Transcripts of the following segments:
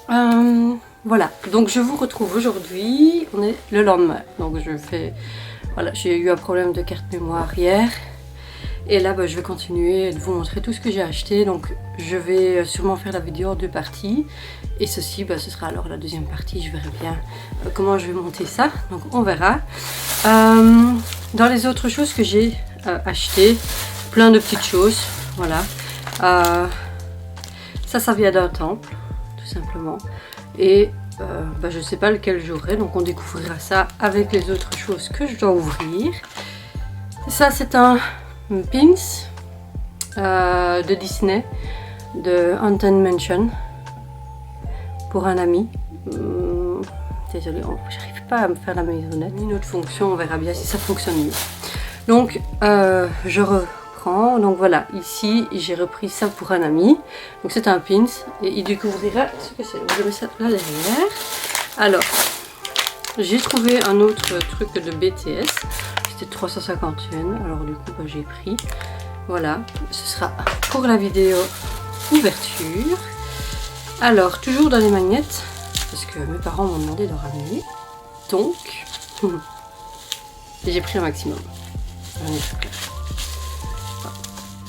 Voilà, donc je vous retrouve aujourd'hui, on est le lendemain, donc voilà, j'ai eu un problème de carte mémoire hier, et là je vais continuer de vous montrer tout ce que j'ai acheté, donc je vais sûrement faire la vidéo en deux parties, et ceci, ce sera alors la deuxième partie, je verrai bien comment je vais monter ça, donc on verra. Dans les autres choses que j'ai acheté, plein de petites choses, voilà, ça vient d'un temple, tout simplement. Et je ne sais pas lequel j'aurai, donc on découvrira ça avec les autres choses que je dois ouvrir. Ça c'est un pins de Disney, de Haunted Mansion, pour un ami. Désolée, j'arrive pas à me faire la maisonnette. Une autre fonction, on verra bien si ça fonctionne mieux. Donc je reprends, donc voilà, ici j'ai repris ça pour un ami, donc c'est un pins et il découvrira ce que c'est. Je mets ça là derrière. Alors j'ai trouvé un autre truc de BTS, c'était 350 yens, alors du coup j'ai pris, voilà, ce sera pour la vidéo ouverture. Alors toujours dans les magnettes, parce que mes parents m'ont demandé de ramener, donc j'ai pris un maximum.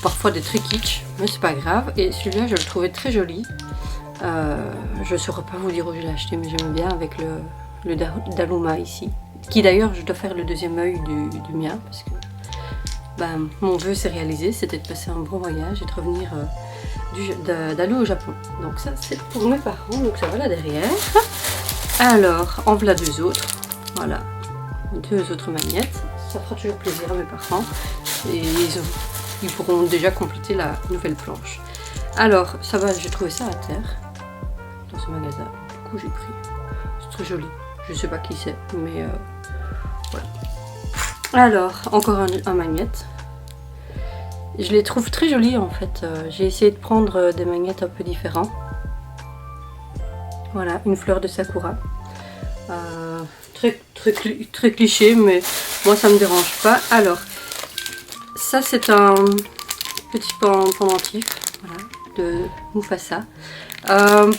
Parfois des trucs kitsch, mais c'est pas grave. Et celui-là, je le trouvais très joli. Je ne saurais pas vous dire où je l'ai acheté, mais j'aime bien avec le Daluma ici. Qui d'ailleurs, je dois faire le deuxième œil du mien, parce que mon vœu s'est réalisé, c'était de passer un bon voyage et de revenir d'aller au Japon. Donc ça, c'est pour mes parents, donc ça va là derrière. Alors, en voilà deux autres. Voilà, deux autres magnettes. Ça fera toujours plaisir à mes parents et ils pourront déjà compléter la nouvelle planche. Alors ça va, j'ai trouvé ça à terre dans ce magasin, du coup j'ai pris. C'est très joli, je sais pas qui c'est, mais voilà. Alors encore un magnète. Je les trouve très jolis en fait. J'ai essayé de prendre des magnettes un peu différents. Voilà, une fleur de sakura. Très cliché, mais moi ça me dérange pas. Alors ça c'est un petit pendentif, voilà, de Mufasa.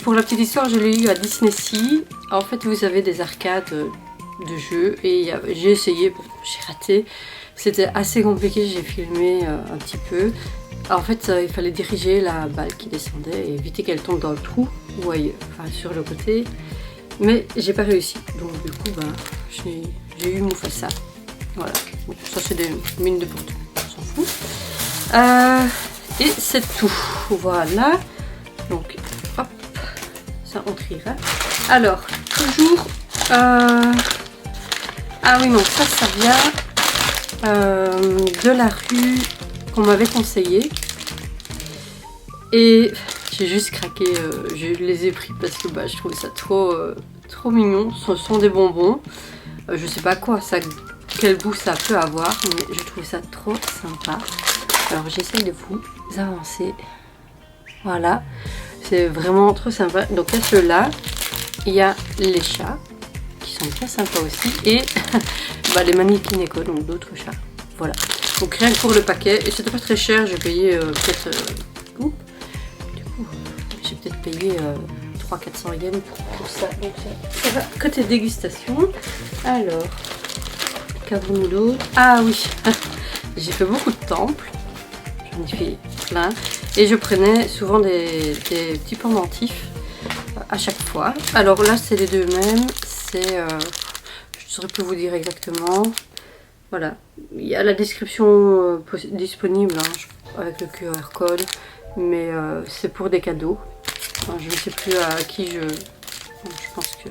Pour la petite histoire, je l'ai eu à Disney Sea. En fait vous avez des arcades de jeux et j'ai essayé, bon, j'ai raté, c'était assez compliqué, j'ai filmé un petit peu. En fait il fallait diriger la balle qui descendait et éviter qu'elle tombe dans le trou ou ailleurs, enfin sur le côté. Mais j'ai pas réussi, donc du coup j'ai eu Mufasa. Voilà, bon, ça c'est des mines de fortune, on s'en fout. Et c'est tout, voilà. Donc hop, ça on triera. Alors toujours, ah oui non, ça vient de la rue qu'on m'avait conseillé. Et j'ai juste craqué, je les ai pris parce que je trouvais ça trop mignon. Ce sont des bonbons, je sais pas quel goût ça peut avoir, mais je trouve ça trop sympa. Alors j'essaye de vous avancer, voilà, c'est vraiment trop sympa. Donc il y a ceux-là, il y a les chats qui sont bien sympas aussi, et les Manikineko, donc d'autres chats, voilà. Donc rien que pour le paquet, et c'était pas très cher, j'ai payé peut-être j'ai peut-être payé 300-400 yens pour ça. Donc ça va côté dégustation. Alors, qu'avons-nous d'autre? Ah oui, j'ai fait beaucoup de temples. J'en ai fait plein. Et je prenais souvent des petits pendentifs à chaque fois. Alors là, c'est les deux mêmes. C'est, je ne saurais plus vous dire exactement. Voilà, il y a la description disponible avec le QR code. Mais c'est pour des cadeaux. Enfin, je ne sais plus à qui je pense que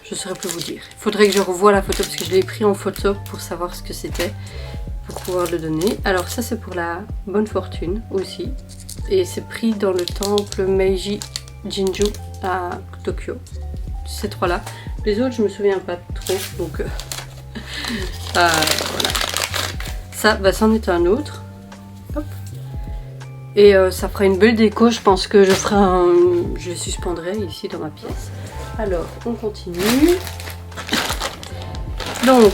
je ne saurais plus vous dire. Il faudrait que je revoie la photo parce que je l'ai pris en photo pour savoir ce que c'était, pour pouvoir le donner. Alors ça c'est pour la bonne fortune aussi. Et c'est pris dans le temple Meiji Jinju à Tokyo. Ces trois-là. Les autres je me souviens pas trop. Donc voilà. Ça, c'en est un autre. Hop. Et ça fera une belle déco, je pense que je les suspendrai ici dans ma pièce. Alors, on continue. Donc,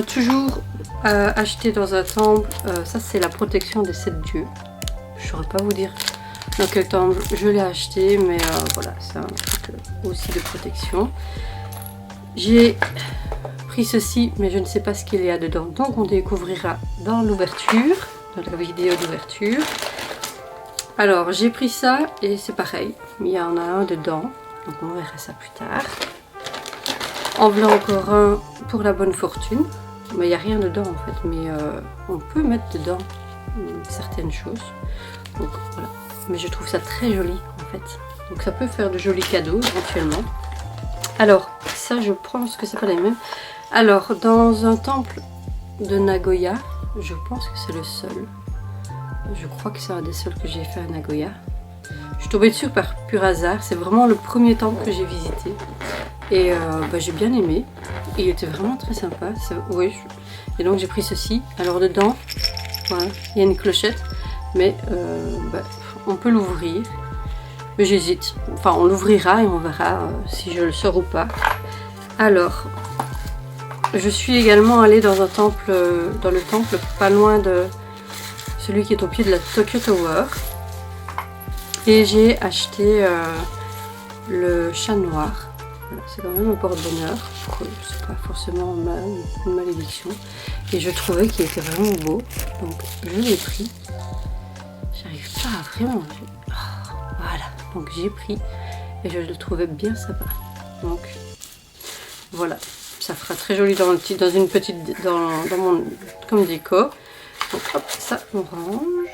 toujours acheté dans un temple, ça c'est la protection des 7 dieux. Je ne saurais pas vous dire Donc je l'ai acheté, mais voilà, c'est un truc aussi de protection. J'ai pris ceci, mais je ne sais pas ce qu'il y a dedans, donc on découvrira dans l'ouverture, dans la vidéo d'ouverture. Alors j'ai pris ça et c'est pareil, il y en a un dedans, donc on verra ça plus tard. En voilà encore un pour la bonne fortune, mais il n'y a rien dedans en fait, mais on peut mettre dedans certaines choses, donc voilà. Mais je trouve ça très joli en fait, donc ça peut faire de jolis cadeaux éventuellement. Alors ça je pense que c'est pas les mêmes. Alors dans un temple de Nagoya, je pense que c'est le seul. Je crois que c'est un des seuls que j'ai fait à Nagoya. Je suis tombée dessus par pur hasard. C'est vraiment le premier temple que j'ai visité. Et j'ai bien aimé. Il était vraiment très sympa. Oui. Et donc j'ai pris ceci. Alors dedans, voilà, il y a une clochette. Mais on peut l'ouvrir. Mais j'hésite. Enfin, on l'ouvrira et on verra si je le sors ou pas. Alors, je suis également allée dans un temple, dans le temple pas loin de celui qui est au pied de la Tokyo Tower. Et j'ai acheté le chat noir. Voilà, c'est quand même un porte-bonheur. C'est pas forcément une malédiction. Et je trouvais qu'il était vraiment beau. Donc je l'ai pris. J'arrive pas à vraiment. Voilà. Donc j'ai pris. Et je le trouvais bien sympa. Donc voilà. Ça fera très joli dans une petite. Dans mon. Comme déco. Donc hop, ça on range.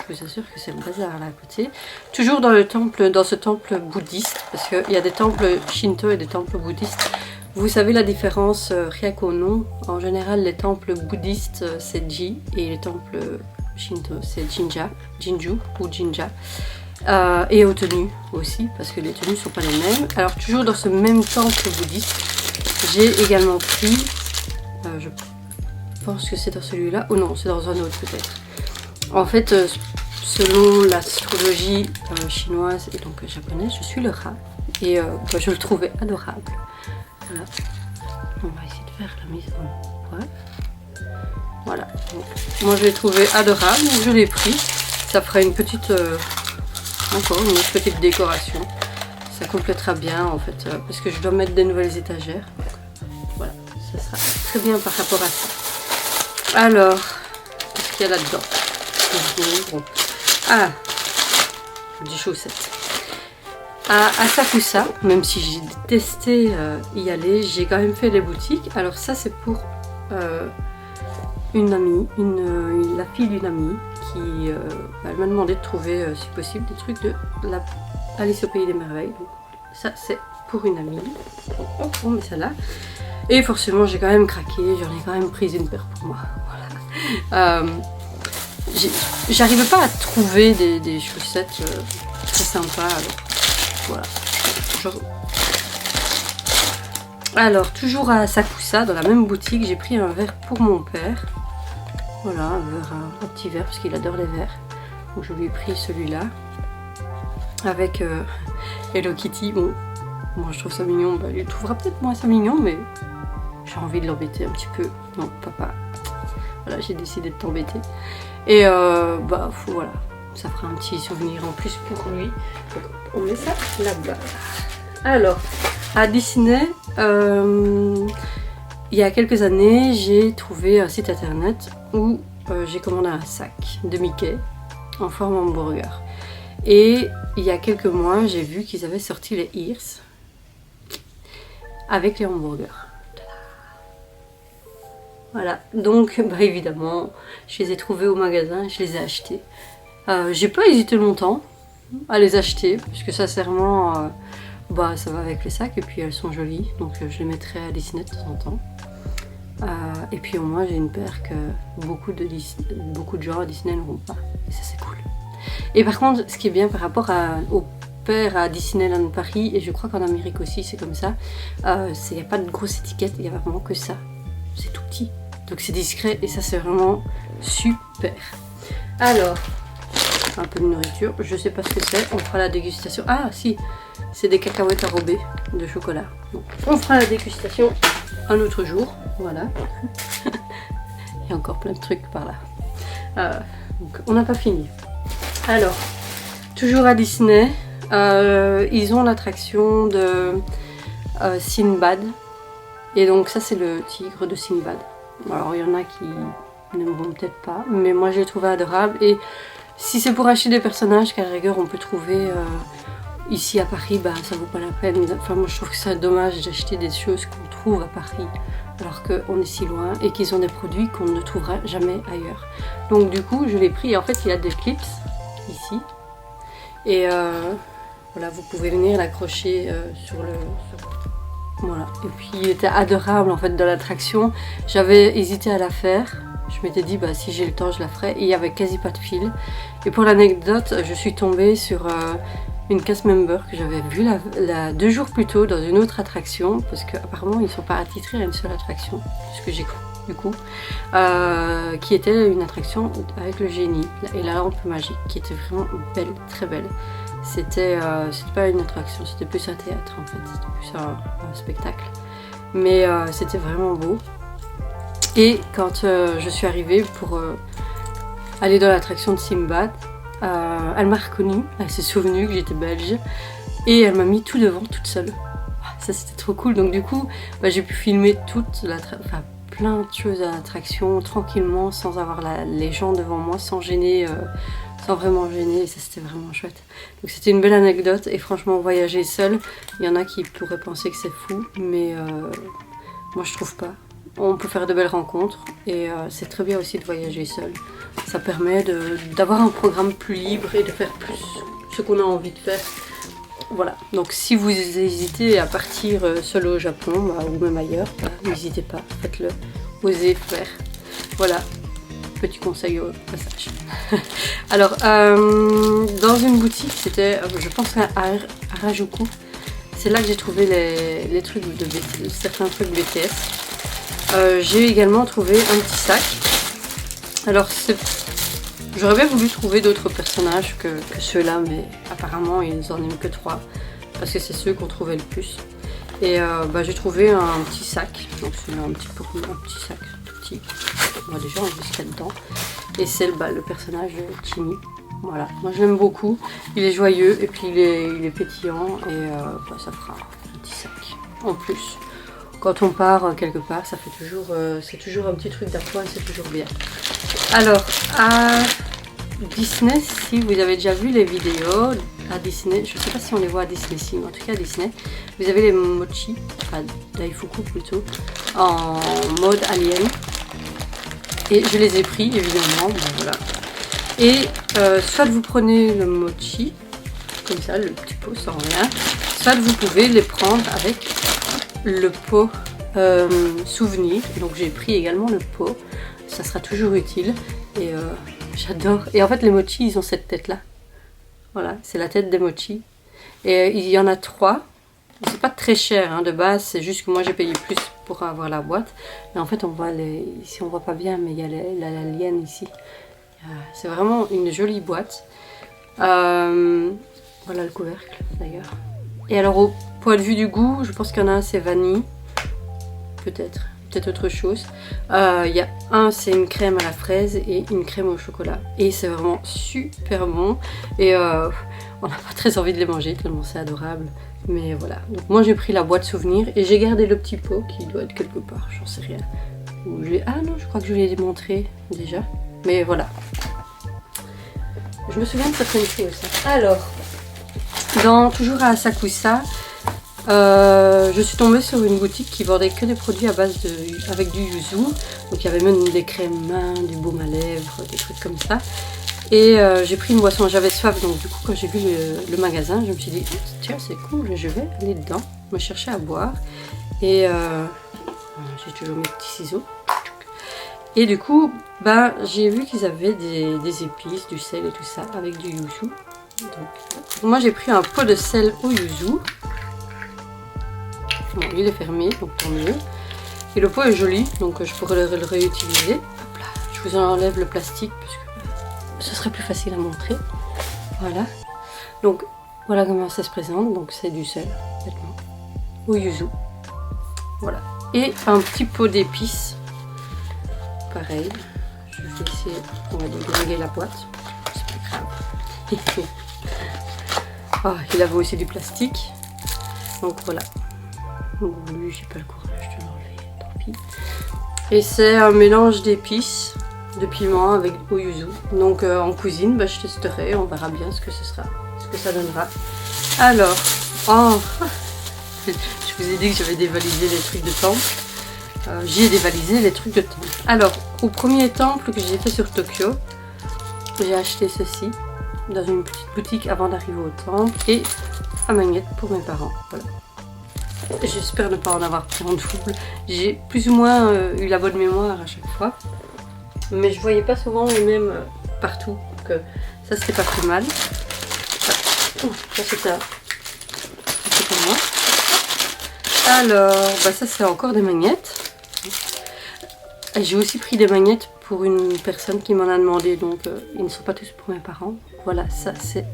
Je vous assure que c'est le bazar là à côté. Toujours dans ce temple bouddhiste, parce qu'il y a des temples shinto et des temples bouddhistes. Vous savez la différence rien qu'au nom. En général, les temples bouddhistes c'est Ji et les temples shinto c'est Jinju ou Jinja. Et aux tenues aussi, parce que les tenues ne sont pas les mêmes. Alors toujours dans ce même temple bouddhiste, j'ai également pris, je pense que c'est dans celui-là, ou non, c'est dans un autre peut-être. En fait, selon l'astrologie chinoise et donc japonaise, je suis le rat. Et je le trouvais adorable. Voilà. On va essayer de faire la mise en preuve. Voilà. Donc, moi je l'ai trouvé adorable, donc je l'ai pris. Ça fera une petite, encore une autre petite décoration. Ça complétera bien en fait, parce que je dois mettre des nouvelles étagères. Donc, voilà, ça sera très bien par rapport à ça. Alors, qu'est-ce qu'il y a là-dedans? Ah, des chaussettes. À Asakusa, même si j'ai détesté y aller, j'ai quand même fait les boutiques. Alors ça c'est pour une amie, la fille d'une amie qui elle m'a demandé de trouver si possible des trucs de Alice au pays des merveilles. Donc, ça c'est pour une amie. Donc, on met ça là. Et forcément j'ai quand même craqué, j'en ai quand même pris une paire pour moi. Voilà. J'arrivais pas à trouver des chaussettes très sympas. Alors, voilà. Alors toujours à Asakusa, dans la même boutique, j'ai pris un verre pour mon père. Voilà, un petit verre parce qu'il adore les verres. Donc je lui ai pris celui-là avec Hello Kitty. Bon, moi je trouve ça mignon. Bah, il trouvera peut-être moins ça mignon, mais j'ai envie de l'embêter un petit peu. Non, papa. Voilà, j'ai décidé de t'embêter. Et voilà, ça fera un petit souvenir en plus pour lui. Donc, on met ça là-bas. Alors, à Disney, il y a quelques années, j'ai trouvé un site internet où j'ai commandé un sac de Mickey en forme hamburger. Et il y a quelques mois, j'ai vu qu'ils avaient sorti les ears avec les hamburgers. Voilà, donc évidemment, je les ai trouvés au magasin, je les ai achetés. J'ai pas hésité longtemps à les acheter, puisque sincèrement, ça va avec les sacs et puis elles sont jolies, donc je les mettrai à Disney de temps en temps. Et puis au moins j'ai une paire que beaucoup de gens à Disney n'auront pas, et ça c'est cool. Et par contre, ce qui est bien par rapport aux paires à Disneyland Paris, et je crois qu'en Amérique aussi c'est comme ça, il n'y a pas de grosse étiquette, il n'y a vraiment que ça, c'est tout petit. Donc c'est discret et ça c'est vraiment super. Alors, un peu de nourriture, je sais pas ce que c'est, on fera la dégustation. Ah si, c'est des cacahuètes enrobées de chocolat. Donc, on fera la dégustation un autre jour, voilà. Il y a encore plein de trucs par là. Donc on n'a pas fini. Alors, toujours à Disney, ils ont l'attraction de Sinbad. Et donc ça c'est le tigre de Sinbad. Alors il y en a qui n'aimeront peut-être pas, mais moi j'ai trouvé adorable. Et si c'est pour acheter des personnages qu'à la rigueur on peut trouver ici à Paris, bah ça vaut pas la peine. Enfin moi je trouve que c'est dommage d'acheter des choses qu'on trouve à Paris alors qu'on est si loin et qu'ils ont des produits qu'on ne trouvera jamais ailleurs. Donc du coup je l'ai pris et en fait il y a des clips ici. Et voilà, vous pouvez venir l'accrocher sur le... Voilà, et puis il était adorable en fait dans l'attraction. J'avais hésité à la faire. Je m'étais dit bah si j'ai le temps je la ferai. Et il n'y avait quasi pas de fil. Et pour l'anecdote, je suis tombée sur une cast member que j'avais vue 2 jours plus tôt dans une autre attraction. Parce qu'apparemment ils ne sont pas attitrés à une seule attraction. Ce que j'ai cru du coup. Qui était une attraction avec le génie et la lampe magique. Qui était vraiment belle, très belle. C'était pas une attraction, c'était plus un théâtre en fait, c'était plus un spectacle. Mais c'était vraiment beau. Et quand je suis arrivée pour aller dans l'attraction de Sinbad, elle m'a reconnue, elle s'est souvenue que j'étais belge. Et elle m'a mis tout devant, toute seule. Ça c'était trop cool, donc du coup bah, j'ai pu filmer plein de choses à l'attraction tranquillement, sans avoir les gens devant moi, sans gêner. Sans vraiment gêner, et ça c'était vraiment chouette. Donc c'était une belle anecdote et franchement voyager seul, il y en a qui pourraient penser que c'est fou, mais moi je trouve pas. On peut faire de belles rencontres et c'est très bien aussi de voyager seul. Ça permet d'avoir un programme plus libre et de faire plus ce qu'on a envie de faire. Voilà, donc si vous hésitez à partir seul au Japon ou même ailleurs, bah, n'hésitez pas, faites-le, osez faire. Voilà. Petit conseil au passage. Alors, dans une boutique, c'était, je pense à Harajuku. C'est là que j'ai trouvé les trucs certains trucs BTS. J'ai également trouvé un petit sac. Alors, j'aurais bien voulu trouver d'autres personnages que ceux-là, mais apparemment, ils en aiment que 3. Parce que c'est ceux qu'on trouvait le plus. Et bah, j'ai trouvé un petit sac. Donc, c'est un petit sac tout petit. Moi déjà on voit ce qu'il y a dedans. Et c'est le personnage de Timmy. Voilà, moi je l'aime beaucoup. Il est joyeux et puis il est pétillant et bah, ça fera un petit sac en plus. Quand on part quelque part, ça fait toujours, c'est toujours un petit truc d'appoint, c'est toujours bien. Alors à Disney, si vous avez déjà vu les vidéos à Disney, je ne sais pas si on les voit à Disney, si, mais en tout cas à Disney, vous avez les mochi, enfin Daifuku plutôt, en mode alien. Et je les ai pris évidemment, ben voilà. Et soit vous prenez le mochi, comme ça, le petit pot sans rien, soit vous pouvez les prendre avec le pot souvenir. Donc j'ai pris également le pot, ça sera toujours utile. Et j'adore. Et en fait les mochis ils ont cette tête là. Voilà, c'est la tête des mochis. Et il y en a 3. C'est pas très cher hein, de base, c'est juste que moi j'ai payé plus pour avoir la boîte. Mais en fait on voit ici on voit pas bien, mais il y a l'alien ici. C'est vraiment une jolie boîte. Voilà le couvercle d'ailleurs. Et alors au point de vue du goût, je pense qu'il y en a un c'est vanille. Peut-être autre chose. Il y a un c'est une crème à la fraise et une crème au chocolat. Et c'est vraiment super bon. Et on n'a pas très envie de les manger tellement c'est adorable. Mais voilà, donc moi j'ai pris la boîte souvenir et j'ai gardé le petit pot qui doit être quelque part, j'en sais rien. Ah non, je crois que je l'ai montré déjà. Mais voilà. Je me souviens de certaines choses. Alors, toujours à Asakusa, je suis tombée sur une boutique qui vendait que des produits à base avec du yuzu. Donc il y avait même des crèmes mains, du baume à lèvres, des trucs comme ça. Et j'ai pris une boisson, j'avais soif, donc du coup quand j'ai vu le magasin, je me suis dit tiens c'est cool, je vais aller dedans, me chercher à boire. Et j'ai toujours mes petits ciseaux. Et du coup, bah, j'ai vu qu'ils avaient des épices, du sel et tout ça, avec du yuzu. Donc, moi j'ai pris un pot de sel au yuzu. Bon, il est fermé, donc tant mieux. Et le pot est joli, donc je pourrais le réutiliser. Hop là, je vous enlève le plastique parce que ce serait plus facile à montrer. Voilà. Donc voilà comment ça se présente. Donc c'est du sel, bêtement, au yuzu. Voilà. Et un petit pot d'épices. Pareil. Je vais essayer, on va déglinguer la boîte. C'est pas grave. Ah, il avait aussi du plastique. Donc voilà. Bon, lui, j'ai pas le courage de l'enlever, tant pis. Et c'est un mélange d'épices, de piment avec au yuzu. Donc en cuisine, bah, je testerai, on verra bien ce que ce sera, ce que ça donnera. Alors, oh, je vous ai dit que j'avais dévalisé les trucs de temple. J'ai dévalisé les trucs de temple. Alors, au premier temple que j'ai fait sur Tokyo, j'ai acheté ceci dans une petite boutique avant d'arriver au temple et un magnète pour mes parents. Voilà. J'espère ne pas en avoir pris en double. J'ai plus ou moins eu la bonne mémoire à chaque fois. Mais je voyais pas souvent les mêmes partout. Donc ça c'était pas plus mal. Ça c'est pour moi. Alors, bah ça c'est encore des magnettes. J'ai aussi pris des magnettes pour une personne qui m'en a demandé. Donc ils ne sont pas tous pour mes parents. Voilà, ça c'est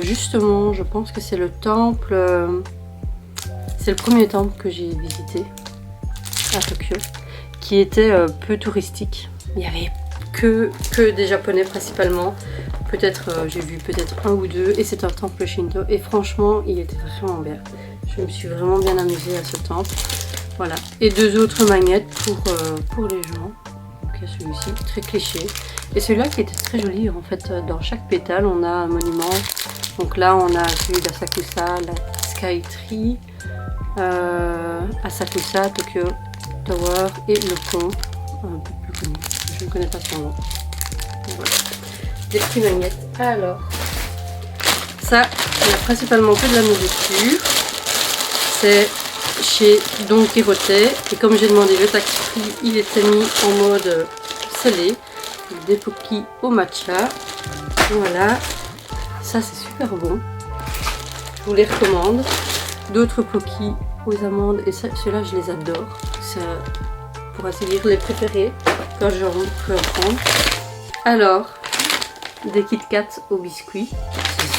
justement, je pense que c'est le temple. C'est le premier temple que j'ai visité à Tokyo, qui était peu touristique. Il n'y avait que des Japonais principalement. Peut-être j'ai vu peut-être un ou deux, et c'est un temple Shinto. Et franchement, il était vraiment bien. Je me suis vraiment bien amusée à ce temple. Voilà. Et deux autres magnettes pour les gens. Donc il y a celui-ci, très cliché. Et celui-là qui était très joli. En fait, dans chaque pétale, on a un monument. Donc là, on a celui d'Asakusa, la Skytree. Asakusa, Tokyo Tower et le pont un peu plus connu, je ne connais pas son nom. Voilà. Des petits magnettes. Alors ça, il y a principalement que de la nourriture. C'est chez Don Quirote et comme j'ai demandé le tax free, il était mis en mode salé. Des pokis au matcha. Voilà, ça c'est super bon, je vous les recommande. D'autres pokis aux amandes, et ceux-là je les adore. C'est pour ainsi dire les préférés quand je peux en prendre. Alors, des Kit Kat au biscuit.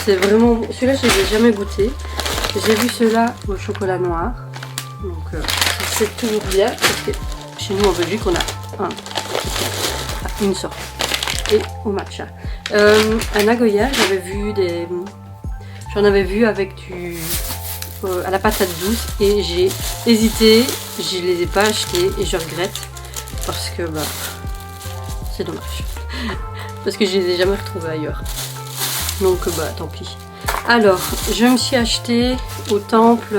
C'est vraiment. Celui-là je ne les ai jamais goûté. J'ai vu ceux-là au chocolat noir. Donc c'est toujours bien parce que chez nous en Belgique on a une sorte. Et au matcha. À Nagoya j'avais vu des. J'en avais vu avec du. À la patate douce et j'ai hésité, je les ai pas achetés et je regrette parce que bah c'est dommage parce que je les ai jamais retrouvés ailleurs, donc bah tant pis. Alors je me suis acheté au temple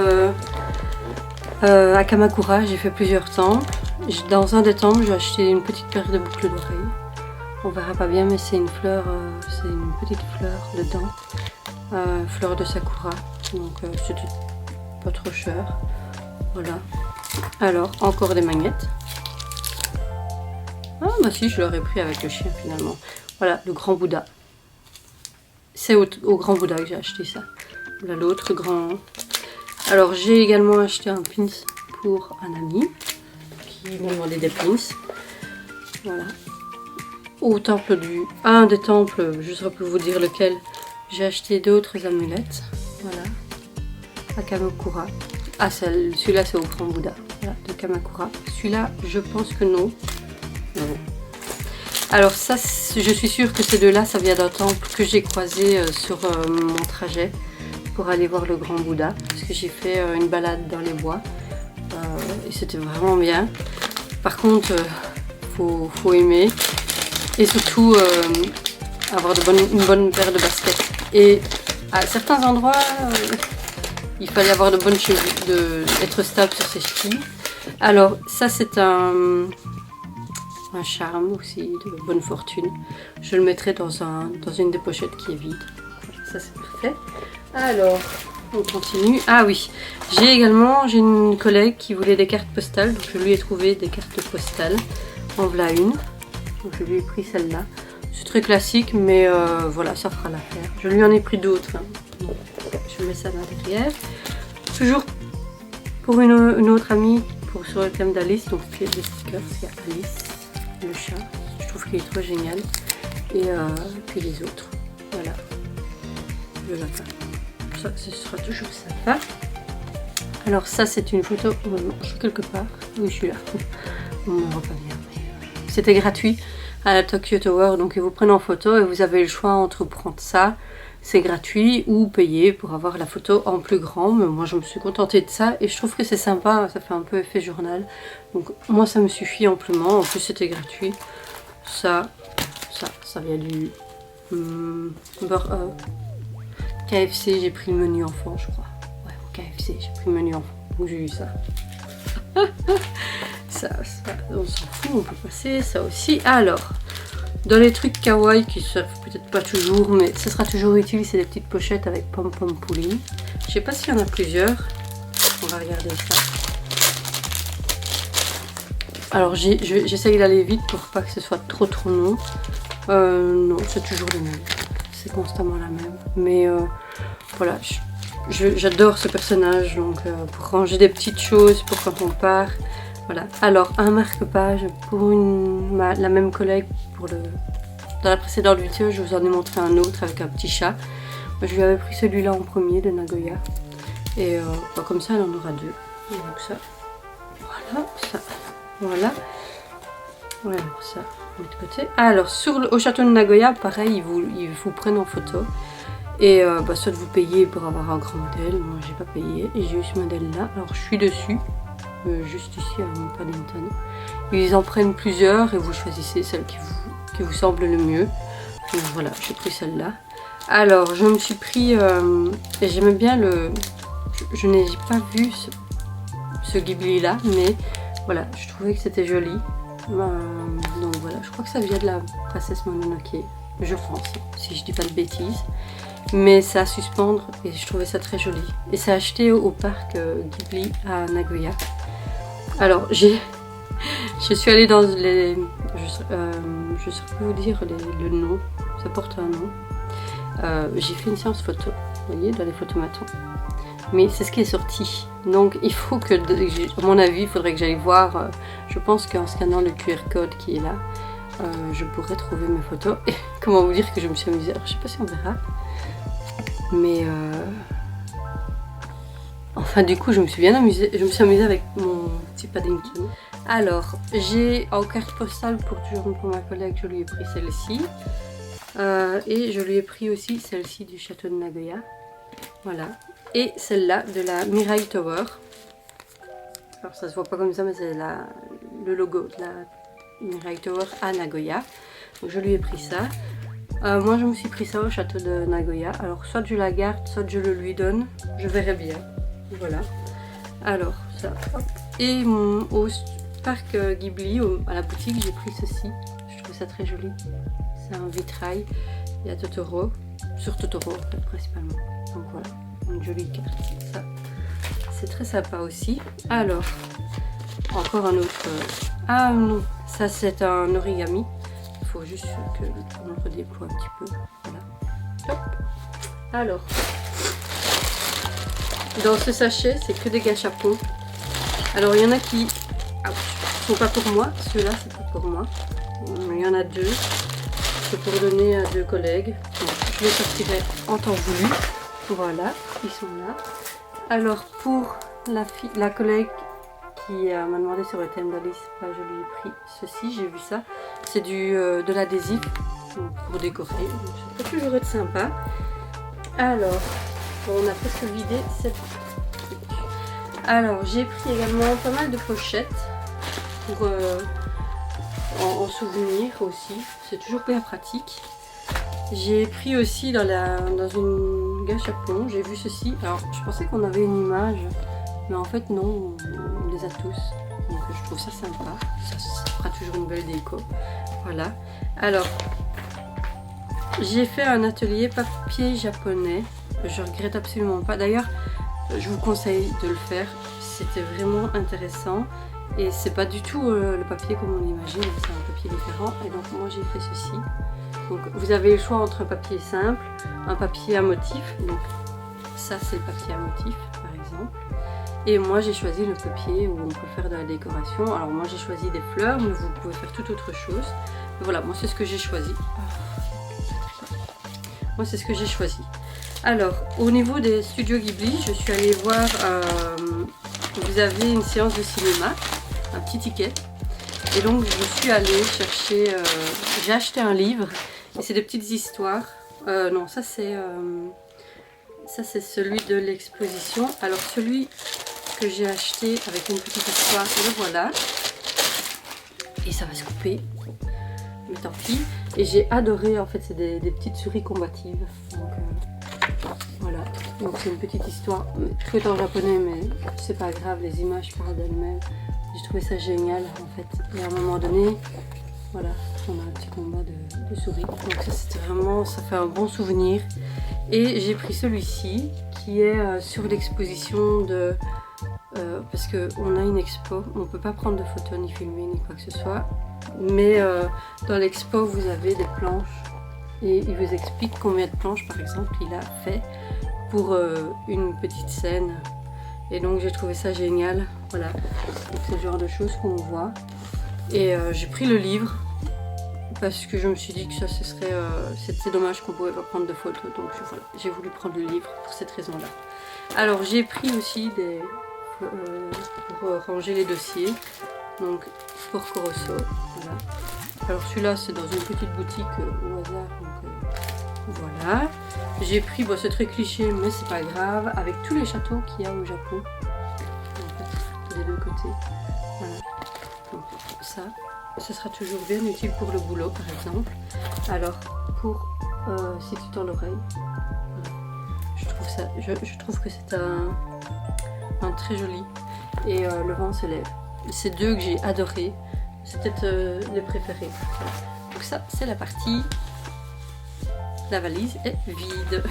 à Kamakura, j'ai fait plusieurs temples. Dans un des temples j'ai acheté une petite paire de boucles d'oreilles, on verra pas bien mais c'est une fleur, c'est une petite fleur dedans, fleur de sakura, donc c'était pas trop cher. Voilà. Alors, encore des magnettes. Ah bah si, je l'aurais pris avec le chien finalement. Voilà, le grand Bouddha. C'est au grand Bouddha que j'ai acheté ça. Voilà l'autre grand. Alors, j'ai également acheté un pins pour un ami qui m'a demandé des pins. Voilà. Au temple un des temples, je ne saurais plus vous dire lequel, j'ai acheté d'autres amulettes. Voilà. À Kamakura. Ah, celui-là c'est au grand Bouddha, voilà, de Kamakura. Celui-là, je pense que non. Non. Alors ça, je suis sûre que ces deux-là, ça vient d'un temple que j'ai croisé sur mon trajet pour aller voir le grand Bouddha. Parce que j'ai fait une balade dans les bois et c'était vraiment bien. Par contre, faut aimer et surtout avoir une bonne paire de baskets. Et à certains endroits, il fallait avoir de bonnes chevilles, être stable sur ses chevilles. Alors ça c'est un charme aussi de bonne fortune. Je le mettrai dans une des pochettes qui est vide. Voilà, ça c'est parfait. Alors on continue. Ah oui, j'ai une collègue qui voulait des cartes postales, donc je lui ai trouvé des cartes postales. En voilà une. Donc je lui ai pris celle-là. C'est très classique, mais voilà, ça fera l'affaire. Je lui en ai pris d'autres. Hein. Je mets ça là derrière. Toujours pour une autre amie, sur le thème d'Alice, donc c'est des stickers, il y a Alice, le chat, je trouve qu'il est trop génial. Et puis les autres, voilà, le lapin. Ça, ce sera toujours sympa. Alors ça c'est une photo, je suis quelque part, oui je suis là, on ne voit pas bien. C'était gratuit à la Tokyo Tower, donc ils vous prennent en photo et vous avez le choix entre prendre ça, c'est gratuit ou payer pour avoir la photo en plus grand. Mais moi je me suis contentée de ça et je trouve que c'est sympa, ça fait un peu effet journal. Donc moi ça me suffit amplement, en plus c'était gratuit. Ça vient du KFC, j'ai pris le menu enfant je crois. Ouais, au KFC j'ai pris le menu enfant, donc j'ai eu ça. ça, on s'en fout, on peut passer ça aussi. Alors, dans les trucs kawaii qui servent peut-être pas toujours, mais ce sera toujours utile, c'est des petites pochettes avec pom pom pouline. Je sais pas s'il y en a plusieurs. On va regarder ça. Alors j'essaye d'aller vite pour pas que ce soit trop long. Non, c'est toujours le même. C'est constamment la même. Mais voilà, j'adore ce personnage, donc pour ranger des petites choses pour quand on part. Voilà. Alors un marque-page pour la même collègue dans la précédente vidéo, je vous en ai montré un autre avec un petit chat. Moi, je lui avais pris celui-là en premier de Nagoya. Et comme ça, elle en aura deux. Donc ça, voilà, ça, voilà. Voilà, ça, on met de côté. Alors, au château de Nagoya, pareil, ils vous prennent en photo. Et soit vous payez pour avoir un grand modèle. Moi, j'ai pas payé. Et j'ai eu ce modèle-là. Alors, je suis dessus. Juste ici à mon Paddington. Ils en prennent plusieurs et vous choisissez celle qui vous semble le mieux. Donc voilà, j'ai pris celle-là. Alors, je me suis pris... et j'aimais bien le... Je n'ai pas vu ce Ghibli-là, mais voilà, je trouvais que c'était joli. Donc voilà, je crois que ça vient de la princesse Mononoke, je pense, si je dis pas de bêtises. Mais c'est à suspendre et je trouvais ça très joli. Et c'est acheté au parc Ghibli à Nagoya. Alors, je suis allée dans les... je saurais pas vous dire le nom, ça porte un nom. J'ai fait une séance photo, vous voyez, dans les photomatons. Mais c'est ce qui est sorti. Donc il faut que, à mon avis, il faudrait que j'aille voir. Je pense qu'en scannant le QR code qui est là, je pourrais trouver mes photos. Et comment vous dire que je me suis amusée. Alors je sais pas si on verra. Mais enfin du coup je me suis bien amusée. Je me suis amusée avec mon petit Paddington. Alors j'ai en carte postale pour ma collègue, je lui ai pris celle-ci. Et je lui ai pris aussi celle-ci du château de Nagoya. Voilà. Et celle-là de la Mirai Tower. Alors ça se voit pas comme ça, mais c'est le logo de la Mirai Tower à Nagoya. Donc je lui ai pris ça. Moi je me suis pris ça au château de Nagoya. Alors soit je la garde, soit je le lui donne. Je verrai bien. Voilà. Alors ça. Hop. Et au parc Ghibli, à la boutique, j'ai pris ceci. Je trouve ça très joli. C'est un vitrail. Il y a Totoro. Sur Totoro principalement. Donc voilà. Une jolie carte, ça c'est très sympa aussi. Alors encore un autre ah non, ça c'est un origami, il faut juste que on redéploie un petit peu. Voilà. Hop. Alors dans ce sachet c'est que des gâchapons. Alors il y en a qui sont pas pour moi, ceux-là c'est pas pour moi, il y en a deux, c'est pour donner à deux collègues. Donc, je les sortirai en temps voulu. Voilà, ils sont là. Alors pour la collègue qui m'a demandé sur le thème d'Alice, je lui ai pris ceci, j'ai vu ça. C'est de l'adhésif pour décorer, ça peut toujours être sympa. Alors, on a presque vidé cette... Alors j'ai pris également pas mal de pochettes pour en souvenir aussi, c'est toujours bien pratique. J'ai pris aussi dans une gâchapon, j'ai vu ceci. Alors je pensais qu'on avait une image, mais en fait non, on les a tous. Donc je trouve ça sympa, ça fera toujours une belle déco. Voilà. Alors j'ai fait un atelier papier japonais, je regrette absolument pas. D'ailleurs je vous conseille de le faire, c'était vraiment intéressant. Et c'est pas du tout le papier comme on l'imagine, c'est un papier différent. Et donc moi j'ai fait ceci. Donc vous avez le choix entre un papier simple, un papier à motif. Donc ça c'est le papier à motif par exemple. Et moi j'ai choisi le papier où on peut faire de la décoration. Alors moi j'ai choisi des fleurs, mais vous pouvez faire toute autre chose. Mais voilà, moi c'est ce que j'ai choisi. Moi c'est ce que j'ai choisi. Alors au niveau des studios Ghibli, je suis allée voir, vous avez une séance de cinéma, un petit ticket. Et donc je suis allée chercher, j'ai acheté un livre. Et c'est des petites histoires Non, ça c'est celui de l'exposition. Alors celui que j'ai acheté avec une petite histoire, le voilà. Et ça va se couper. Mais tant pis. Et j'ai adoré, en fait, c'est des petites souris combatives. Donc voilà. Donc c'est une petite histoire, tout en japonais, mais c'est pas grave, les images parlent d'elles-mêmes. J'ai trouvé ça génial, en fait. Et à un moment donné, voilà, on a un petit combat de souris. Donc ça, c'était vraiment, ça fait un bon souvenir. Et j'ai pris celui-ci, qui est sur l'exposition de... parce qu'on a une expo, on ne peut pas prendre de photos ni filmer ni quoi que ce soit. Mais dans l'expo, vous avez des planches. Et il vous explique combien de planches, par exemple, il a fait pour une petite scène. Et donc j'ai trouvé ça génial. Voilà, c'est le genre de choses qu'on voit. Et j'ai pris le livre parce que je me suis dit que ça ce serait c'est dommage qu'on ne pouvait pas prendre de photos. Donc voilà, j'ai voulu prendre le livre pour cette raison-là. Alors j'ai pris aussi des pour ranger les dossiers. Donc pour Corosso. Voilà. Alors celui-là c'est dans une petite boutique au hasard. Donc voilà. J'ai pris, bon c'est très cliché mais c'est pas grave, avec tous les châteaux qu'il y a au Japon. En fait, des deux côtés. Voilà. Donc ça, ce sera toujours bien utile pour le boulot par exemple. Alors pour si tu tends l'oreille, je trouve que c'est un très joli. Et le vent se lève. Ces deux que j'ai adoré, c'est peut-être les préférés. Voilà. Donc ça c'est la partie. La valise est vide.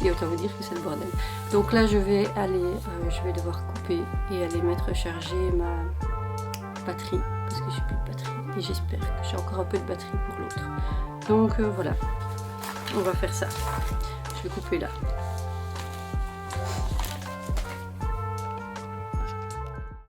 Et autant vous dire que c'est le bordel. Donc là je vais aller, je vais devoir couper et aller mettre charger ma batterie parce que j'ai plus de batterie et j'espère que j'ai encore un peu de batterie pour l'autre. Donc voilà, on va faire ça. Je vais couper là.